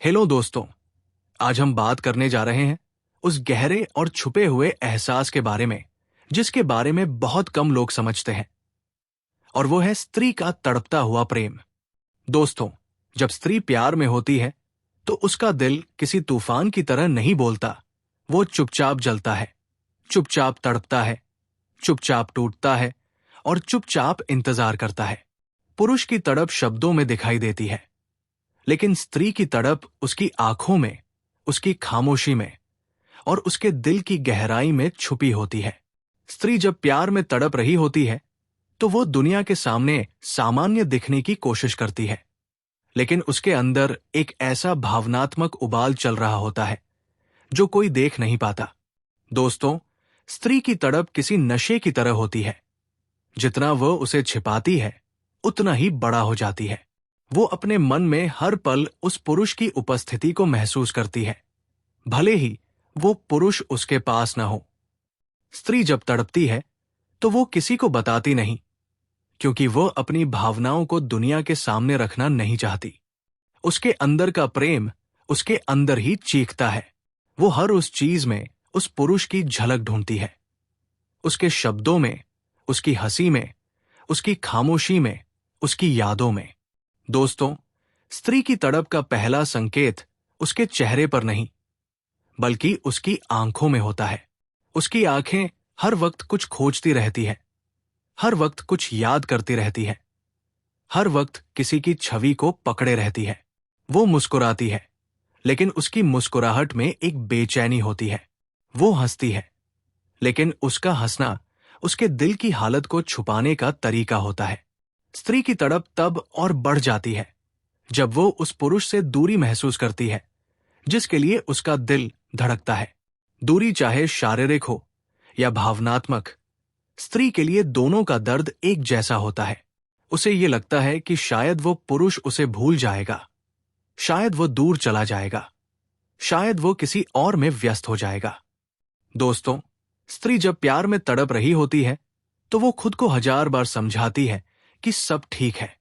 Hello दोस्तों, आज हम बात करने जा रहे हैं उस गहरे और छुपे हुए एहसास के बारे में जिसके बारे में बहुत कम लोग समझते हैं, और वो है स्त्री का तड़पता हुआ प्रेम। दोस्तों, जब स्त्री प्यार में होती है तो उसका दिल किसी तूफान की तरह नहीं बोलता। वो चुपचाप जलता है, चुपचाप तड़पता है, चुपचाप टूटता है और चुपचाप इंतजार करता है। पुरुष की तड़प शब्दों में दिखाई देती है, लेकिन स्त्री की तड़प उसकी आंखों में, उसकी खामोशी में और उसके दिल की गहराई में छुपी होती है। स्त्री जब प्यार में तड़प रही होती है तो वो दुनिया के सामने सामान्य दिखने की कोशिश करती है, लेकिन उसके अंदर एक ऐसा भावनात्मक उबाल चल रहा होता है जो कोई देख नहीं पाता। दोस्तों, स्त्री की तड़प किसी नशे की तरह होती है। जितना वह उसे छिपाती है उतना ही बड़ा हो जाती है। वो अपने मन में हर पल उस पुरुष की उपस्थिति को महसूस करती है, भले ही वो पुरुष उसके पास न हो। स्त्री जब तड़पती है तो वो किसी को बताती नहीं, क्योंकि वो अपनी भावनाओं को दुनिया के सामने रखना नहीं चाहती। उसके अंदर का प्रेम उसके अंदर ही चीखता है। वो हर उस चीज में उस पुरुष की झलक ढूंढती है, उसके शब्दों में, उसकी हंसी में, उसकी खामोशी में, उसकी यादों में। दोस्तों, स्त्री की तड़प का पहला संकेत उसके चेहरे पर नहीं, बल्कि उसकी आंखों में होता है। उसकी आंखें हर वक्त कुछ खोजती रहती है, हर वक्त कुछ याद करती रहती है, हर वक्त किसी की छवि को पकड़े रहती है। वो मुस्कुराती है, लेकिन उसकी मुस्कुराहट में एक बेचैनी होती है। वो हंसती है, लेकिन उसका हंसना उसके दिल की हालत को छुपाने का तरीका होता है। स्त्री की तड़प तब और बढ़ जाती है जब वो उस पुरुष से दूरी महसूस करती है जिसके लिए उसका दिल धड़कता है। दूरी चाहे शारीरिक हो या भावनात्मक, स्त्री के लिए दोनों का दर्द एक जैसा होता है। उसे ये लगता है कि शायद वो पुरुष उसे भूल जाएगा, शायद वो दूर चला जाएगा, शायद वो किसी और में व्यस्त हो जाएगा। दोस्तों, स्त्री जब प्यार में तड़प रही होती है तो वो खुद को 1000 बार समझाती है कि सब ठीक है,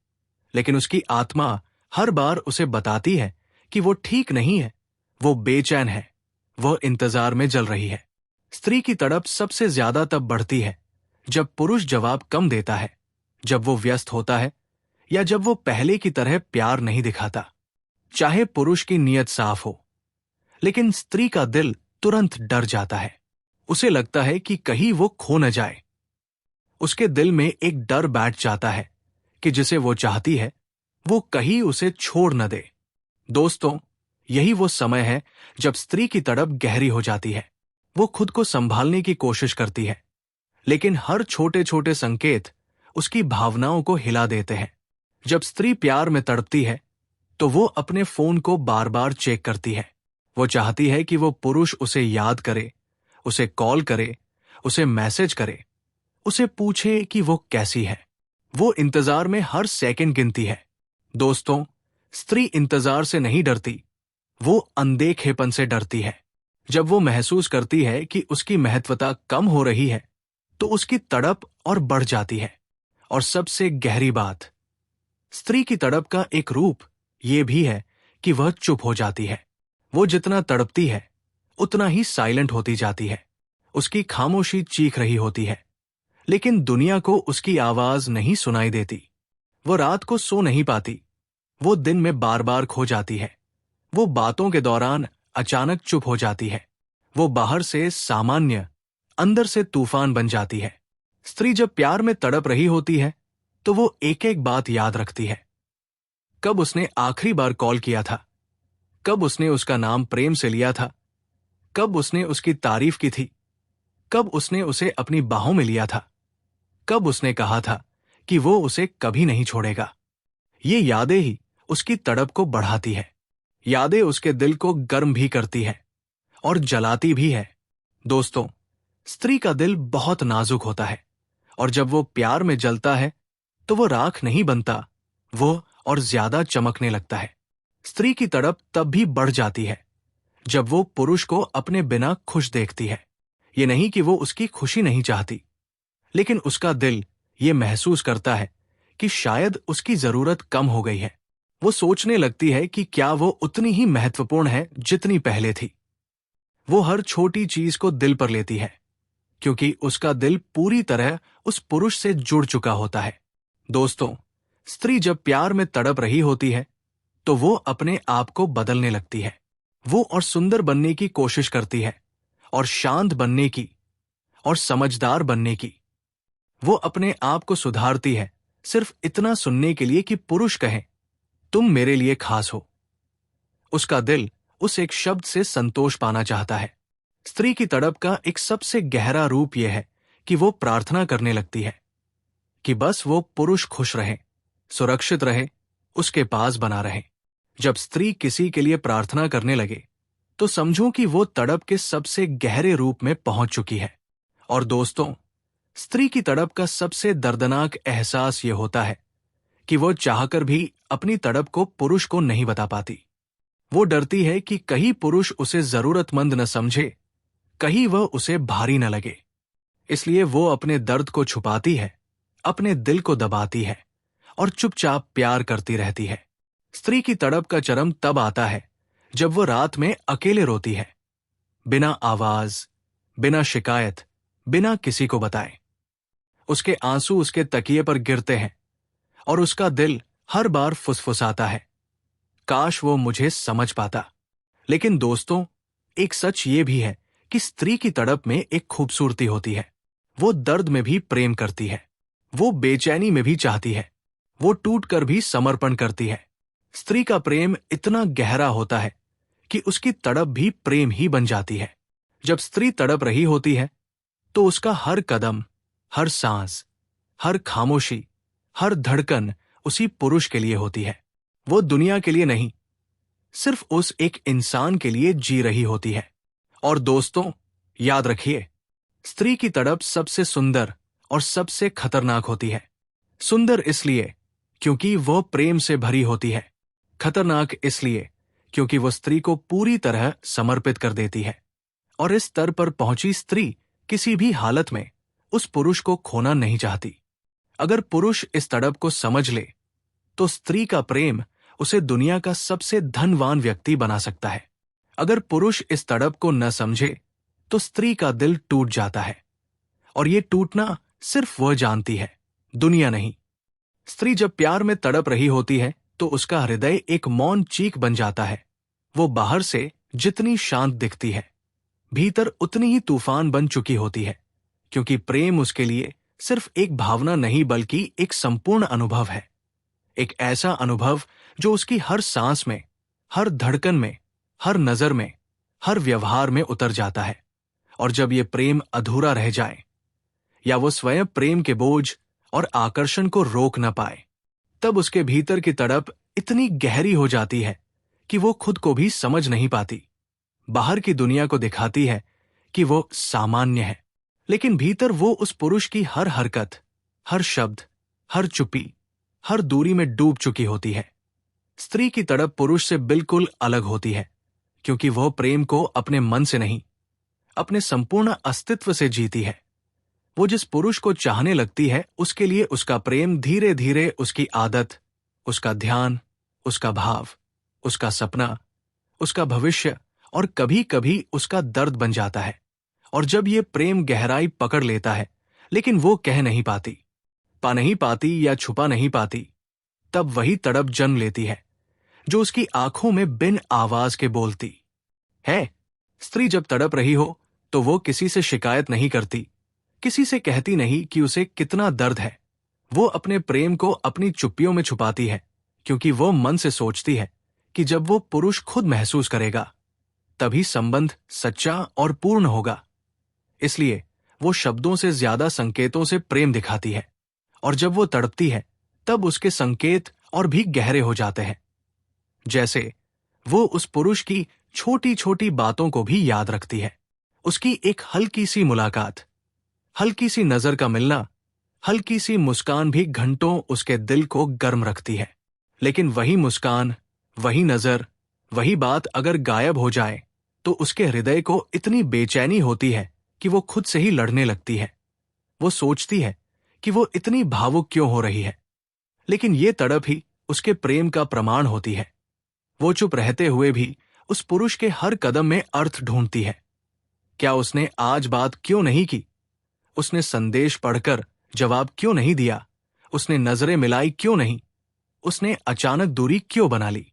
लेकिन उसकी आत्मा हर बार उसे बताती है कि वो ठीक नहीं है, वो बेचैन है, वो इंतजार में जल रही है। स्त्री की तड़प सबसे ज्यादा तब बढ़ती है जब पुरुष जवाब कम देता है, जब वो व्यस्त होता है या जब वो पहले की तरह प्यार नहीं दिखाता। चाहे पुरुष की नीयत साफ हो, लेकिन स्त्री का दिल तुरंत डर जाता है। उसे लगता है कि कहीं वो खो न जाए। उसके दिल में एक डर बैठ जाता है कि जिसे वो चाहती है वो कहीं उसे छोड़ न दे। दोस्तों, यही वो समय है जब स्त्री की तड़प गहरी हो जाती है। वो खुद को संभालने की कोशिश करती है, लेकिन हर छोटे छोटे संकेत उसकी भावनाओं को हिला देते हैं। जब स्त्री प्यार में तड़पती है तो वो अपने फोन को बार बार चेक करती है। वो चाहती है कि वो पुरुष उसे याद करे, उसे कॉल करे, उसे मैसेज करे, उसे पूछे कि वो कैसी है। वो इंतजार में हर सेकंड गिनती है। दोस्तों, स्त्री इंतजार से नहीं डरती, वो अनदेखेपन से डरती है। जब वो महसूस करती है कि उसकी महत्वता कम हो रही है तो उसकी तड़प और बढ़ जाती है। और सबसे गहरी बात, स्त्री की तड़प का एक रूप ये भी है कि वह चुप हो जाती है। वो जितना तड़पती है उतना ही साइलेंट होती जाती है। उसकी खामोशी चीख रही होती है, लेकिन दुनिया को उसकी आवाज नहीं सुनाई देती। वो रात को सो नहीं पाती, वो दिन में बार बार खो जाती है। वो बातों के दौरान अचानक चुप हो जाती है। वो बाहर से सामान्य, अंदर से तूफान बन जाती है। स्त्री जब प्यार में तड़प रही होती है तो वो एक एक बात याद रखती है। कब उसने आखिरी बार कॉल किया था, कब उसने उसका नाम प्रेम से लिया था, कब उसने उसकी तारीफ की थी, कब उसने उसे अपनी बाहों में लिया था, कब उसने कहा था कि वो उसे कभी नहीं छोड़ेगा। ये यादें ही उसकी तड़प को बढ़ाती है। यादें उसके दिल को गर्म भी करती है और जलाती भी है। दोस्तों, स्त्री का दिल बहुत नाजुक होता है, और जब वो प्यार में जलता है तो वो राख नहीं बनता, वो और ज्यादा चमकने लगता है। स्त्री की तड़प तब भी बढ़ जाती है जब वो पुरुष को अपने बिना खुश देखती है। ये नहीं कि वो उसकी खुशी नहीं चाहती, लेकिन उसका दिल ये महसूस करता है कि शायद उसकी जरूरत कम हो गई है। वो सोचने लगती है कि क्या वो उतनी ही महत्वपूर्ण है जितनी पहले थी। वो हर छोटी चीज को दिल पर लेती है, क्योंकि उसका दिल पूरी तरह उस पुरुष से जुड़ चुका होता है। दोस्तों, स्त्री जब प्यार में तड़प रही होती है तो वो अपने आप को बदलने लगती है। वो और सुंदर बनने की कोशिश करती है, और शांत बनने की, और समझदार बनने की। वो अपने आप को सुधारती है, सिर्फ इतना सुनने के लिए कि पुरुष कहे, तुम मेरे लिए खास हो। उसका दिल उस एक शब्द से संतोष पाना चाहता है। स्त्री की तड़प का एक सबसे गहरा रूप यह है कि वो प्रार्थना करने लगती है कि बस वो पुरुष खुश रहे, सुरक्षित रहे, उसके पास बना रहे। जब स्त्री किसी के लिए प्रार्थना करने लगे तो समझो कि वो तड़प के सबसे गहरे रूप में पहुंच चुकी है। और दोस्तों, स्त्री की तड़प का सबसे दर्दनाक एहसास ये होता है कि वो चाहकर भी अपनी तड़प को पुरुष को नहीं बता पाती। वो डरती है कि कहीं पुरुष उसे जरूरतमंद न समझे, कहीं वह उसे भारी न लगे। इसलिए वो अपने दर्द को छुपाती है, अपने दिल को दबाती है और चुपचाप प्यार करती रहती है। स्त्री की तड़प का चरम तब आता है जब वो रात में अकेले रोती है, बिना आवाज, बिना शिकायत, बिना किसी को बताए। उसके आंसू उसके तकिए पर गिरते हैं और उसका दिल हर बार फुसफुसाता है, काश वो मुझे समझ पाता। लेकिन दोस्तों, एक सच ये भी है कि स्त्री की तड़प में एक खूबसूरती होती है। वो दर्द में भी प्रेम करती है, वो बेचैनी में भी चाहती है, वो टूट कर भी समर्पण करती है। स्त्री का प्रेम इतना गहरा होता है कि उसकी तड़प भी प्रेम ही बन जाती है। जब स्त्री तड़प रही होती है तो उसका हर कदम, हर सांस, हर खामोशी, हर धड़कन उसी पुरुष के लिए होती है। वो दुनिया के लिए नहीं, सिर्फ उस एक इंसान के लिए जी रही होती है। और दोस्तों, याद रखिए, स्त्री की तड़प सबसे सुंदर और सबसे खतरनाक होती है। सुंदर इसलिए क्योंकि वह प्रेम से भरी होती है, खतरनाक इसलिए क्योंकि वह स्त्री को पूरी तरह समर्पित कर देती है। और इस स्तर पर पहुंची स्त्री किसी भी हालत में उस पुरुष को खोना नहीं चाहती। अगर पुरुष इस तड़प को समझ ले तो स्त्री का प्रेम उसे दुनिया का सबसे धनवान व्यक्ति बना सकता है। अगर पुरुष इस तड़प को न समझे तो स्त्री का दिल टूट जाता है, और ये टूटना सिर्फ वह जानती है, दुनिया नहीं। स्त्री जब प्यार में तड़प रही होती है तो उसका हृदय एक मौन चीख बन जाता है। वो बाहर से जितनी शांत दिखती है, भीतर उतनी ही तूफान बन चुकी होती है, क्योंकि प्रेम उसके लिए सिर्फ एक भावना नहीं बल्कि एक संपूर्ण अनुभव है। एक ऐसा अनुभव जो उसकी हर सांस में, हर धड़कन में, हर नजर में, हर व्यवहार में उतर जाता है। और जब ये प्रेम अधूरा रह जाए या वो स्वयं प्रेम के बोझ और आकर्षण को रोक न पाए, तब उसके भीतर की तड़प इतनी गहरी हो जाती है कि वो खुद को भी समझ नहीं पाती। बाहर की दुनिया को दिखाती है कि वो सामान्य है, लेकिन भीतर वो उस पुरुष की हर हरकत, हर शब्द, हर चुप्पी, हर दूरी में डूब चुकी होती है। स्त्री की तड़प पुरुष से बिल्कुल अलग होती है, क्योंकि वह प्रेम को अपने मन से नहीं, अपने संपूर्ण अस्तित्व से जीती है। वो जिस पुरुष को चाहने लगती है उसके लिए उसका प्रेम धीरे धीरे उसकी आदत, उसका ध्यान, उसका भाव, उसका सपना, उसका भविष्य और कभी कभी उसका दर्द बन जाता है। और जब ये प्रेम गहराई पकड़ लेता है लेकिन वो कह नहीं पाती, पा नहीं पाती या छुपा नहीं पाती, तब वही तड़प जन्म लेती है जो उसकी आंखों में बिन आवाज के बोलती है। स्त्री जब तड़प रही हो तो वो किसी से शिकायत नहीं करती, किसी से कहती नहीं कि उसे कितना दर्द है। वो अपने प्रेम को अपनी चुप्पियों में छुपाती है, क्योंकि वो मन से सोचती है कि जब वो पुरुष खुद महसूस करेगा तभी संबंध सच्चा और पूर्ण होगा। इसलिए वो शब्दों से ज्यादा संकेतों से प्रेम दिखाती है, और जब वो तड़पती है तब उसके संकेत और भी गहरे हो जाते हैं। जैसे वो उस पुरुष की छोटी छोटी बातों को भी याद रखती है। उसकी एक हल्की सी मुलाकात, हल्की सी नजर का मिलना, हल्की सी मुस्कान भी घंटों उसके दिल को गर्म रखती है। लेकिन वही मुस्कान, वही नजर, वही बात अगर गायब हो जाए तो उसके हृदय को इतनी बेचैनी होती है कि वो खुद से ही लड़ने लगती है। वो सोचती है कि वो इतनी भावुक क्यों हो रही है, लेकिन ये तड़प ही उसके प्रेम का प्रमाण होती है। वो चुप रहते हुए भी उस पुरुष के हर कदम में अर्थ ढूंढती है। क्या उसने आज बात क्यों नहीं की? उसने संदेश पढ़कर जवाब क्यों नहीं दिया? उसने नजरें मिलाई क्यों नहीं? उसने अचानक दूरी क्यों बना ली?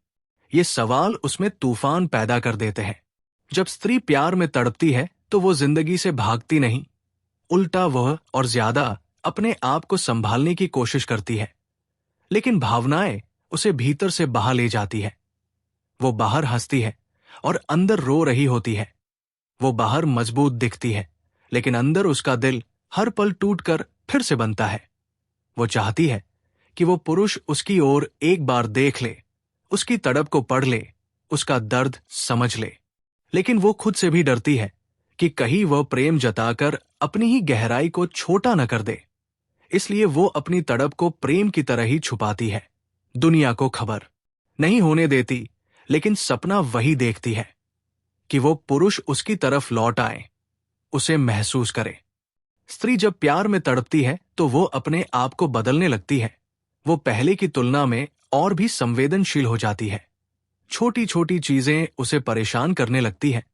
ये सवाल उसमें तूफान पैदा कर देते हैं। जब स्त्री प्यार में तड़पती है तो वो जिंदगी से भागती नहीं, उल्टा वह और ज्यादा अपने आप को संभालने की कोशिश करती है। लेकिन भावनाएं उसे भीतर से बहा ले जाती है। वो बाहर हंसती है और अंदर रो रही होती है। वो बाहर मजबूत दिखती है, लेकिन अंदर उसका दिल हर पल टूटकर फिर से बनता है। वो चाहती है कि वो पुरुष उसकी ओर एक बार देख ले, उसकी तड़प को पढ़ ले, उसका दर्द समझ ले। लेकिन वो खुद से भी डरती है कि कहीं वह प्रेम जताकर अपनी ही गहराई को छोटा न कर दे। इसलिए वो अपनी तड़प को प्रेम की तरह ही छुपाती है, दुनिया को खबर नहीं होने देती, लेकिन सपना वही देखती है कि वो पुरुष उसकी तरफ लौट आए, उसे महसूस करे। स्त्री जब प्यार में तड़पती है तो वो अपने आप को बदलने लगती है। वो पहले की तुलना में और भी संवेदनशील हो जाती है। छोटी छोटी चीजें उसे परेशान करने लगती हैं।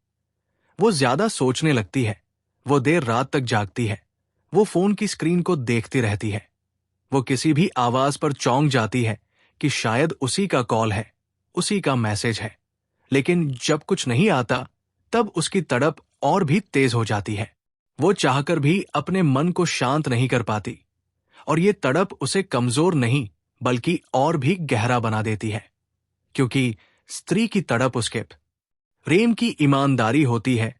वो ज्यादा सोचने लगती है। वो देर रात तक जागती है। वो फोन की स्क्रीन को देखती रहती है। वो किसी भी आवाज पर चौंक जाती है कि शायद उसी का कॉल है, उसी का मैसेज है। लेकिन जब कुछ नहीं आता तब उसकी तड़प और भी तेज हो जाती है। वो चाहकर भी अपने मन को शांत नहीं कर पाती, और ये तड़प उसे कमजोर नहीं बल्कि और भी गहरा बना देती है। क्योंकि स्त्री की तड़प उसके प्रेम की ईमानदारी होती है,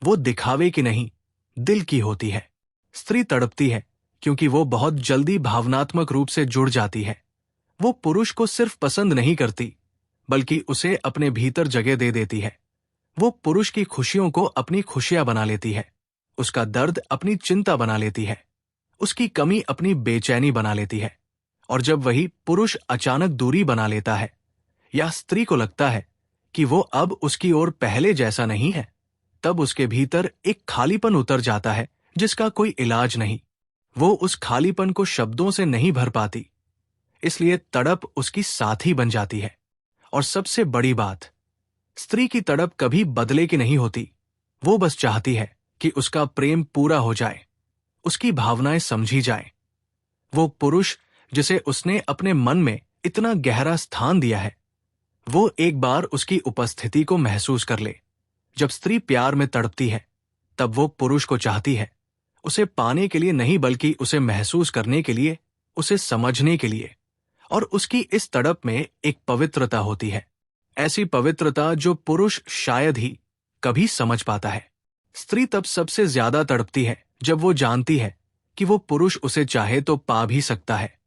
वो दिखावे की नहीं, दिल की होती है। स्त्री तड़पती है क्योंकि वो बहुत जल्दी भावनात्मक रूप से जुड़ जाती है। वो पुरुष को सिर्फ पसंद नहीं करती, बल्कि उसे अपने भीतर जगह दे देती है। वो पुरुष की खुशियों को अपनी खुशियां बना लेती है, उसका दर्द अपनी चिंता बना लेती है, उसकी कमी अपनी बेचैनी बना लेती है। और जब वही पुरुष अचानक दूरी बना लेता है, या स्त्री को लगता है कि वो अब उसकी ओर पहले जैसा नहीं है, तब उसके भीतर एक खालीपन उतर जाता है जिसका कोई इलाज नहीं। वो उस खालीपन को शब्दों से नहीं भर पाती, इसलिए तड़प उसकी साथी बन जाती है। और सबसे बड़ी बात, स्त्री की तड़प कभी बदले की नहीं होती। वो बस चाहती है कि उसका प्रेम पूरा हो जाए, उसकी भावनाएं समझी जाए। वो पुरुष जिसे उसने अपने मन में इतना गहरा स्थान दिया है, वो एक बार उसकी उपस्थिति को महसूस कर ले। जब स्त्री प्यार में तड़पती है तब वो पुरुष को चाहती है, उसे पाने के लिए नहीं बल्कि उसे महसूस करने के लिए, उसे समझने के लिए। और उसकी इस तड़प में एक पवित्रता होती है, ऐसी पवित्रता जो पुरुष शायद ही कभी समझ पाता है। स्त्री तब सबसे ज्यादा तड़पती है जब वो जानती है कि वो पुरुष उसे चाहे तो पा भी सकता है,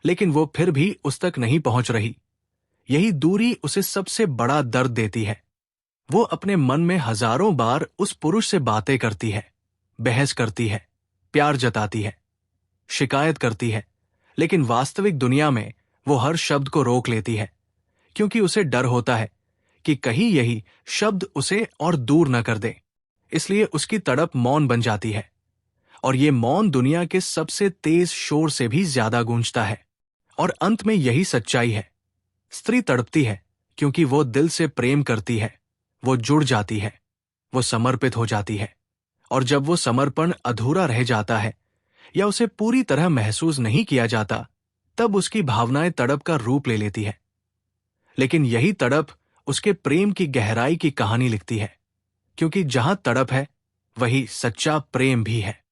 लेकिन वो फिर भी उस तक नहीं पहुंच रही। यही दूरी उसे सबसे बड़ा दर्द देती है। वो अपने मन में हजारों बार उस पुरुष से बातें करती है, बहस करती है, प्यार जताती है, शिकायत करती है, लेकिन वास्तविक दुनिया में वो हर शब्द को रोक लेती है, क्योंकि उसे डर होता है कि कहीं यही शब्द उसे और दूर न कर दे। इसलिए उसकी तड़प मौन बन जाती है, और ये मौन दुनिया के सबसे तेज शोर से भी ज्यादा गूंजता है। और अंत में यही सच्चाई है, स्त्री तड़पती है क्योंकि वो दिल से प्रेम करती है, वो जुड़ जाती है, वो समर्पित हो जाती है। और जब वो समर्पण अधूरा रह जाता है या उसे पूरी तरह महसूस नहीं किया जाता, तब उसकी भावनाएं तड़प का रूप ले लेती है। लेकिन यही तड़प उसके प्रेम की गहराई की कहानी लिखती है, क्योंकि जहां तड़प है वही सच्चा प्रेम भी है।